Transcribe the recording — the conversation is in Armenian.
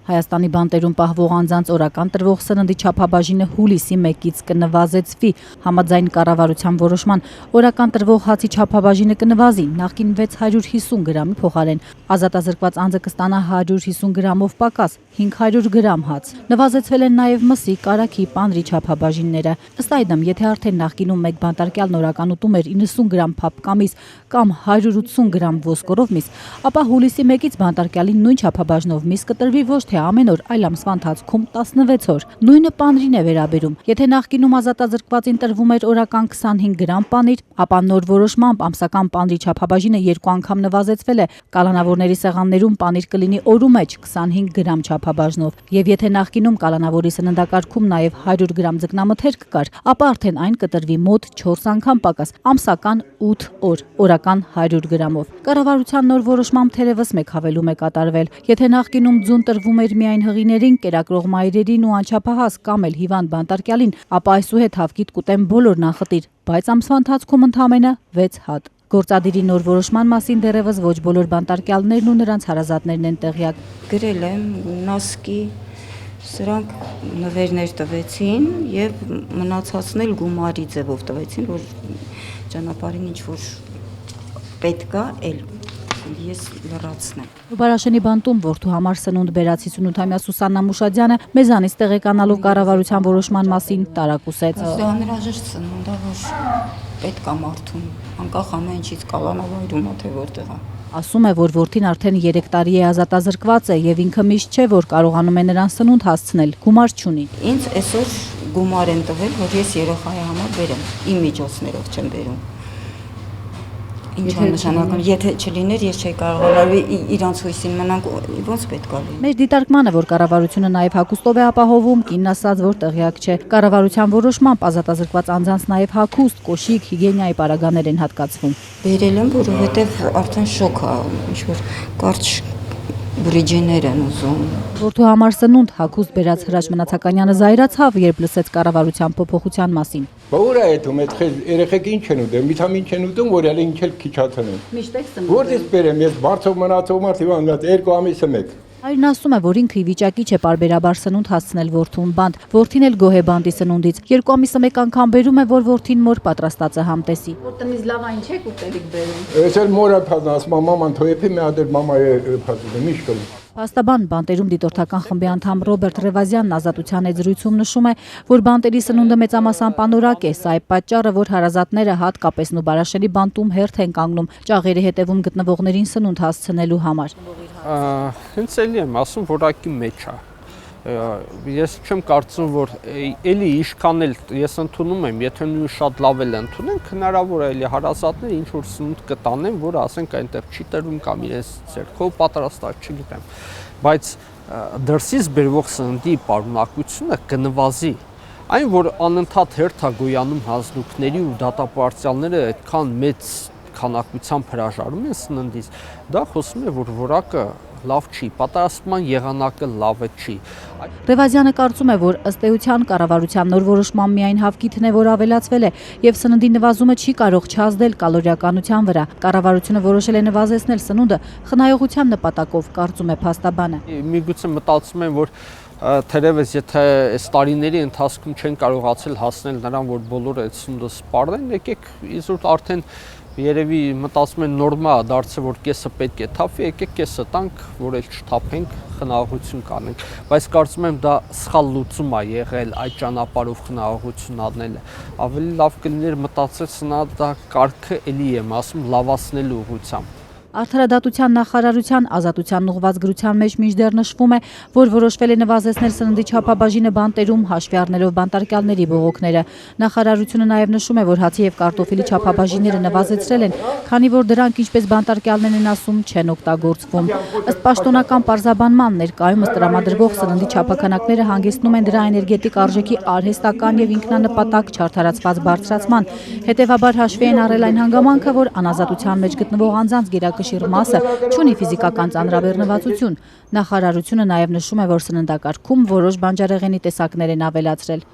Հայաստանի բանտերում պահվող անձանց օրական տրվող սննդի չափաբաժինը հուլիսի 1-ից կնվազեցվի։ Համաձայն կառավարության որոշման օրական տրվող հացի չափաբաժինը կնվազի նախկին 650 գրամի փոխարեն։ Ազատազրկված անձը կստանա 150 գրամով պակաս 500 գրամ հաց։ Նվազեցվել են նաև մսի, կարագի, պանրի չափաբաժինները։ Ըստ այդմ, եթե արդեն նախկինում մեկ բանտարկյալն օրական ուտում էր 90 գրամ փափկամիս կամ 180 գրամ ոսկորով միս, ապա հուլիսի 1-ից բանտարկյալին նույն չափաբաժնով միս կտրվի ոչ թե ամեն օր, այլ ամսվա ընթացքում 16 օր։ Նույնը պանրին է վերաբերում։ Եթե նախկինում ազատազրկվածին տրվում էր օրական 25 գրամ պանիր, ապա նոր որոշմամբ ամսական պանրի չափաբաժինը 2 անգամ նվազեցվել է։ Կալանավորների սեղաններում պանիր կլինի օրու մեջ 25 գրամ չափաբաժնով, եւ եթե նախկինում կալանավորի սննդակարգում նաև 100 գրամ ձկնամթերք կար, ապա արդեն այն կտրվի մոտ 4 անգամ պակաս, ամսական 8 օր, օրական 100 գրամով։ Կառավարության նոր որոշմամբ թերևս մեկ հավելում է կատարվել։ Եթե նախկինում ձուն տրվում էր միայն հղիներին, կերակրող մայրերին ու անչափահաս կամ էլ հիվանդ բանտարկյալին, ապա այսուհետ հավկիտ կուտեն բոլոր նախտիր, բայց ամսվա ընթացքում ընդամենը 6 հատ։ Գործադիրի նոր որոշման մասին դեռևս ոչ բոլոր բանտարկյալներն ու նրանց հարազատներն են տեղյակ։ Գրել եմ նասկի, սրանք նվերներ տվեցին եւ մնացածն էլ գումարի ձևով տվեցին, որ ճանապարհին ինչ որ պետք է էլ ես լրացնեմ։ Բարաշենի բանտում որդու համար սնունդ բերած 58-ամյա Սուսաննա Մուշադյանը մեզանից տեղեկանալով կառավարության որոշման մասին տարակուսեց։ Դա անհրաժեշտ սնունդ է, որ պետք է մարդուն, անկախ ամեն ինչից կալանավայրում է թե որտեղ է։ Ասում է, որ որդին արդեն 3 տարի է ազատազրկված է եւ ինքը միշտ չէ, որ կարողանում է նրան սնունդ հասցնել, գումար չունի։ Ինձ այսօր գումար են տվել, որ ես երեխայի համար բերեմ, իմ միջոցներով չեմ բերում։ Ինչ է նշանակում, եթե չլիներ, ես չէի կարողանալ իրանց հույսին մնանք, ոնց պետք է լինի։ Մեր դիտարկմանը, որ կառավարությունը նաև հագուստով է ապահովում, կինն ասաց, որ տեղյակ չէ։ Կառավարության որոշմամբ ազատազրկված անձանց նաև հագուստ, կոշիկ, հիգիենայի պարագաներ են հատկացվում։ Բերել եմ, որովհետև արդեն շոկ է, ինչ որ կարճ բրիջիներ են ուզում։ Որդու համար սնունդ հագուստ բերած Հրաչ Մնացականյանը զայրացավ, երբ լսեց կառավարության փոփոխության մասին։ Բա է այդում այդ երեխեք ինչ են ուտում, վիտամին չեն ուտում, որ ալի ինչ էլ քիչ հացնեն։ Միշտ եք սնունդ։ Որտե՞ց բերեմ, ես բարձով մնացող մարդ իվան գած 2 ամիսը մեկ։ Այրն ասում է, որ ինքը ի վիճակի չէ պարբերաբար սնունդ հասցնել որդուն բանտ, որդին էլ գոհ է բանտի սնունդից։ 2 ամիսը մեկ անգամ բերում է, որ որդին մոր պատրաստած է համտեսի։ Որ տնից լավ այն չեք ուտելիք բերում։ Ես էլ մորը փազն ասում եմ, մաման թոյեփի մի հատ մամայի փազում միշտ կլի։ Փաստաբան բանտերում դիտորդական խմբի անդամ Ռոբերտ Ռևազյանն Ազատության հետ զրույցում նշում է, որ բանտերի սնունդը մեծամասամբ անորակ է, սա է պատճառը, որ հարազատները հատկապես նու Բարաշենի բանտում հերթ են կանգնում ճաղերի հետևում գտնվողներին սնունդ հասցնելու համար։ Հենց էլի եմ ասում, որակի մեջ է։ Ես չեմ կարծում, որ էլի իշքան էլ ես ընդունում եմ, եթե նույն շատ լավ էլ ընդունենք, հնարավոր է էլի հարազատները ինչ որ սնունդ կտանեն, որ ասենք այնտեղ չի տրվում կամ իրենց ձեռքով պատրաստած չգիտեմ, բայց դրսից բերվող սննդի պարունակությունը կնվազի։ Այն, որ անընդհատ հերթ է գոյանում հանձնուկների ու դատապարտյալները այդքան մեծ քանակությամբ հրաժարում են սննդից, դա խոսում է, որ որակը լավ չի, պատասխանման եղանակը լավը չի։ Ռևազյանը կարծում է, որ ըստ էության կառավարության նոր որոշման միայն հավկիթն է, որ ավելացվել է, եւ սննդի նվազումը չի կարող չազդել կալորիականության վրա։ Կառավարությունը որոշել է նվազեցնել սնունդը խնայողության նպատակով, կարծում է փաստաբանը։ Միգուցե մտածում եմ, որ թերևս եթե այս տարիների ընթացքում չեն կարողացել հասնել նրան, որ բոլորը այդ սնունդը սպառեն, եկեք իզուր արդեն երևի մտածում են նորմա դարձել, որ կեսը պետք է թափվի, եկեք կեսը տանք, որ էլ չթափենք, խնայողություն կանենք, բայց կարծում եմ դա սխալ լուծում է եղել այդ ճանապարհով խնայողություն անելը։ Ավելի լավ կլիներ մտածել սննդակարգը էլի եմ ասում լավացնելու ուղղությամբ։ Արդարադատության նախարարության ազատության ուղղված գրության մեջ մինչդեռ նշվում է, որ որոշվել է նվազեցնել սննդի չափաբաժինը բանտերում հաշվի առնելով բանտարկյալների բողոքները։ Նախարարությունը նաև նշում է, որ հացի եւ կարտոֆիլի չափաբաժինները նվազեցրել են, քանի որ դրանք, ինչպես բանտարկյալներն են ասում, չեն օգտագործվում։ Ըստ պաշտոնական պարզաբանման, ներկայումս տրամադրվող սննդի չափաքանակները հանգեցնում են դրա էներգետիկ արժեքի արհեստական եւ ինքնանպատակ չարդարացված բարձրացման։ Հետևաբար հաշվի են առել այն հանգամանքը, որ անազատության մեջ գտնվող անձանց գերակշիռ մասը չունի ֆիզիկական ծանրաբեռնվածություն։ Նախարարությունը նաև նշում է, որ սննդակարգում որոշ բանջարեղենի տեսակներ են ավելացրել։